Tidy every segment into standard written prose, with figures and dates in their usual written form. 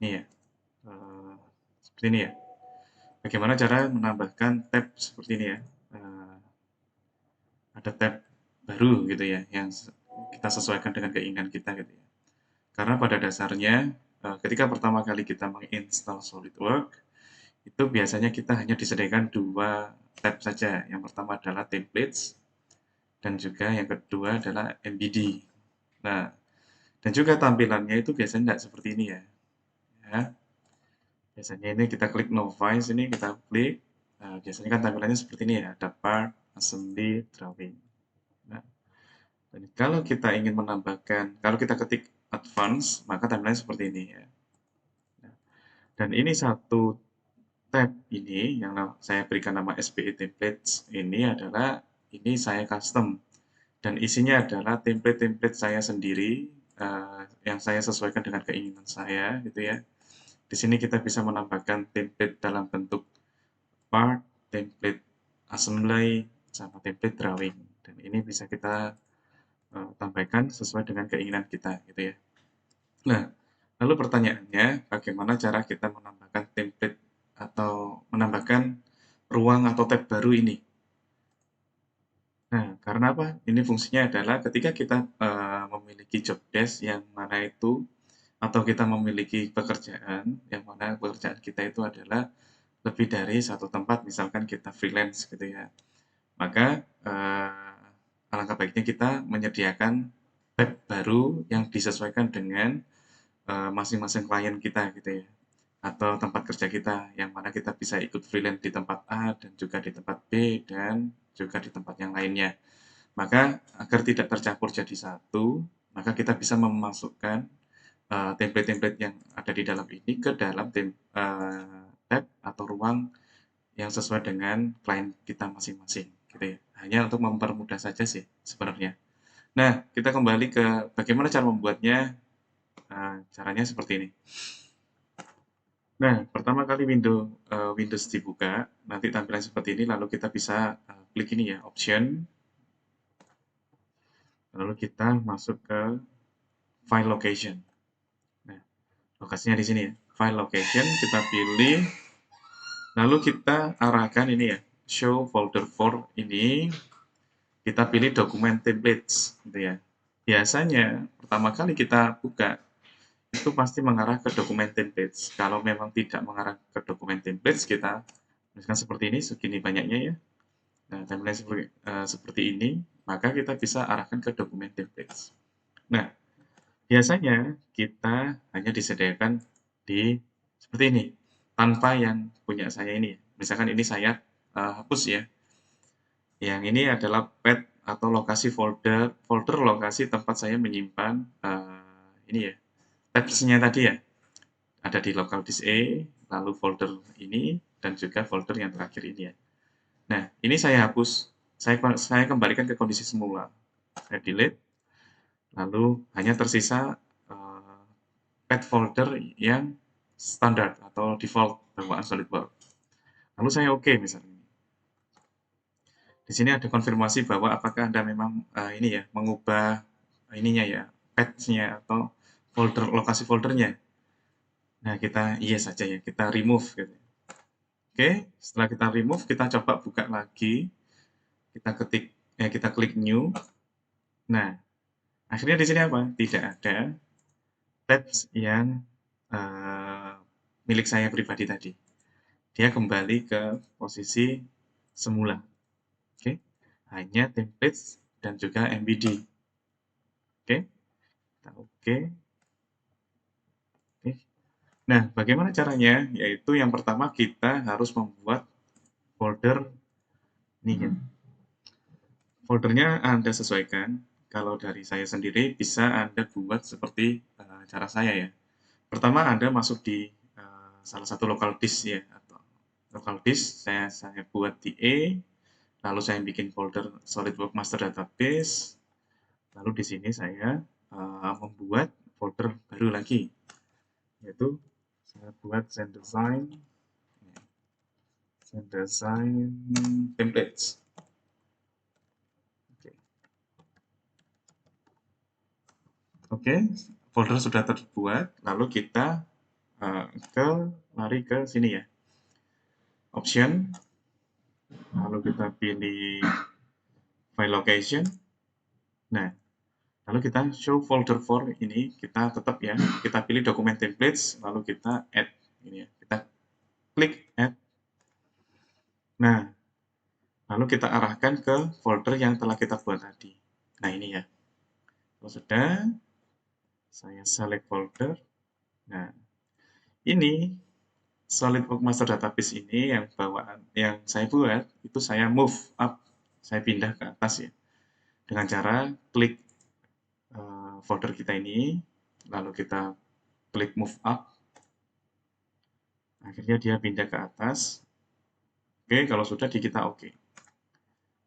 Ini ya, seperti ini ya. Bagaimana cara menambahkan tab seperti ini ya. Eh, ada tab baru gitu ya, yang kita sesuaikan dengan keinginan kita gitu ya. Karena pada dasarnya, ketika pertama kali kita menginstal SolidWorks, itu biasanya kita hanya disediakan dua tab saja. Yang pertama adalah templates, dan juga yang kedua adalah MBD. Nah, dan juga tampilannya itu biasanya tidak seperti ini ya. Ya, biasanya ini kita klik Novice, ini kita klik. Nah, biasanya kan tampilannya seperti ini ya, ada part, assembly, drawing. Nah, dan kalau kita ingin menambahkan, kalau kita ketik advance, maka tampilannya seperti ini ya. Nah, dan ini satu tab ini yang saya berikan nama SPE templates ini adalah ini saya custom, dan isinya adalah template-template saya sendiri, yang saya sesuaikan dengan keinginan saya gitu ya. Di sini kita bisa menambahkan template dalam bentuk part, template assembly, sama template drawing. Dan ini bisa kita tambahkan sesuai dengan keinginan kita gitu ya. Nah, lalu pertanyaannya, bagaimana cara kita menambahkan template atau menambahkan ruang atau tab baru ini? Nah, karena apa? Ini fungsinya adalah ketika kita memiliki job desk yang mana itu, atau kita memiliki pekerjaan yang mana pekerjaan kita itu adalah lebih dari satu tempat, misalkan kita freelance gitu ya. Maka alangkah baiknya kita menyediakan tab baru yang disesuaikan dengan masing-masing klien kita gitu ya, atau tempat kerja kita, yang mana kita bisa ikut freelance di tempat A dan juga di tempat B dan juga di tempat yang lainnya. Maka agar tidak tercampur jadi satu, maka kita bisa memasukkan template-template yang ada di dalam ini ke dalam tab atau ruang yang sesuai dengan klien kita masing-masing gitu ya. Hanya untuk mempermudah saja sih sebenarnya. Nah, kita kembali ke bagaimana cara membuatnya. Caranya seperti ini. Nah, pertama kali Windows dibuka, nanti tampilan seperti ini, lalu kita bisa klik ini ya, Option, lalu kita masuk ke File Location. Nah, lokasinya di sini ya, File Location, kita pilih, lalu kita arahkan ini ya, Show Folder for ini, kita pilih Dokumen Templates, gitu ya. Biasanya, pertama kali kita buka, itu pasti mengarah ke dokumen templates. Kalau memang tidak mengarah ke dokumen templates, kita misalkan seperti ini, segini banyaknya ya. Nah, timeline seperti ini, maka kita bisa arahkan ke dokumen templates. Nah, biasanya kita hanya disediakan di seperti ini, tanpa yang punya saya ini. Misalkan ini saya hapus ya. Yang ini adalah path atau lokasi folder lokasi tempat saya menyimpan ini ya, tabs-nya tadi ya. Ada di local disk A, lalu folder ini, dan juga folder yang terakhir ini ya. Nah, ini saya hapus, saya kembalikan ke kondisi semula. Saya delete, lalu hanya tersisa path folder yang standar atau default bawaan SolidWorks. Lalu saya oke misalnya. Di sini ada konfirmasi bahwa apakah Anda memang ini ya, mengubah ininya ya, path-nya atau lokasi foldernya. Nah, kita yes saja ya, kita remove gitu. Oke, setelah kita remove, kita coba buka lagi. Kita klik new. Nah, akhirnya di sini apa? Tidak ada tabs yang uh, milik saya pribadi tadi. Dia kembali ke posisi semula. Oke, hanya templates dan juga MBD. Oke, kita oke. Oke. Nah, bagaimana caranya? Yaitu yang pertama kita harus membuat folder ini ya. Foldernya Anda sesuaikan. Kalau dari saya sendiri bisa Anda buat seperti cara saya ya. Pertama Anda masuk di salah satu local disk ya, atau local disk saya buat di E, lalu saya bikin folder SolidWorks Master Database, lalu di sini saya membuat folder baru lagi, yaitu saya buat design templates. Oke, folder sudah terbuat, lalu kita lari ke sini ya, option, lalu kita pilih file location. Nah, lalu kita show folder for ini, kita tetap ya, kita pilih dokumen templates, lalu kita add ini ya, kita klik add. Nah, lalu kita arahkan ke folder yang telah kita buat tadi. Nah, ini ya. Kalau sudah, saya select folder. Nah, ini SolidWorks Master Database ini yang bawaan yang saya buat, itu saya move up, saya pindah ke atas ya. Dengan cara klik folder kita ini, lalu kita klik move up, akhirnya dia pindah ke atas. Oke, kalau sudah di kita oke.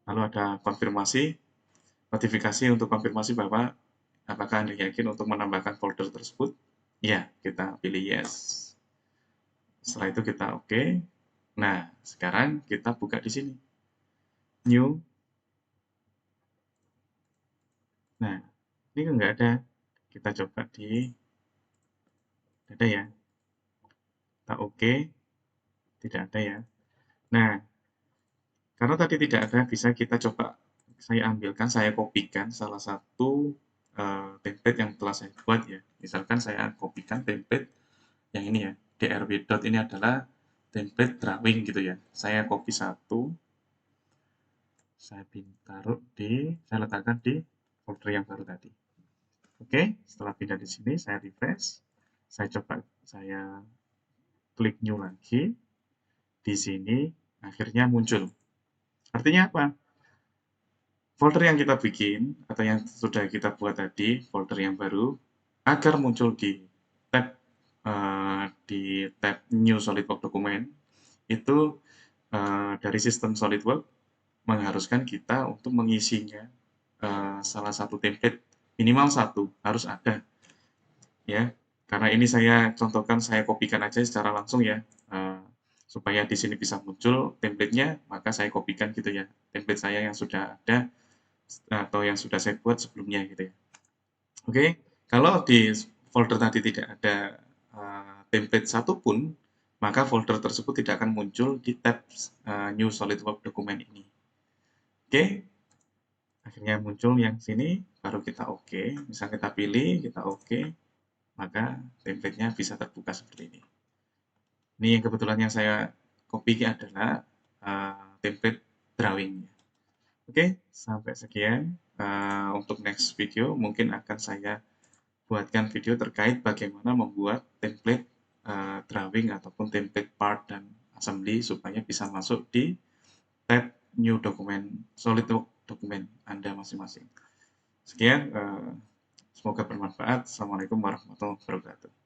Lalu ada konfirmasi, notifikasi untuk konfirmasi bahwa apakah Anda yakin untuk menambahkan folder tersebut? Ya, kita pilih yes. Setelah itu kita oke. Nah, sekarang kita buka di sini. New. Nah, ini nggak ada. Kita coba di ada ya. Kita oke. Tidak ada ya. Nah, karena tadi tidak ada, bisa kita coba saya ambilkan, saya kopikan salah satu template yang telah saya buat ya. Misalkan saya kopikan template yang ini ya, drb. Ini adalah template drawing gitu ya. Saya copy satu, saya saya letakkan di folder yang baru tadi. Oke, setelah pindah di sini, saya refresh, saya coba, saya klik new lagi, di sini akhirnya muncul. Artinya apa? Folder yang kita bikin atau yang sudah kita buat tadi, folder yang baru, agar muncul di tab New SolidWorks Document, itu dari sistem SolidWorks mengharuskan kita untuk mengisinya salah satu template, minimal satu, harus ada. Ya, karena ini saya contohkan, saya kopikan aja secara langsung ya, supaya di sini bisa muncul template-nya, maka saya kopikan gitu ya, template saya yang sudah ada atau yang sudah saya buat sebelumnya gitu ya. Oke, kalau di folder tadi tidak ada template satupun, maka folder tersebut tidak akan muncul di tab New SolidWorks Document ini. Oke, akhirnya muncul yang sini, baru kita oke. Misal kita pilih, kita oke, maka template-nya bisa terbuka seperti ini. Ini yang kebetulan yang saya copy adalah template drawing. Oke, sampai sekian. Untuk next video mungkin akan saya buatkan video terkait bagaimana membuat template drawing ataupun template part dan assembly supaya bisa masuk di tab New Document, SolidWorks dokumen Anda masing-masing. Sekian, semoga bermanfaat. Assalamualaikum warahmatullahi wabarakatuh.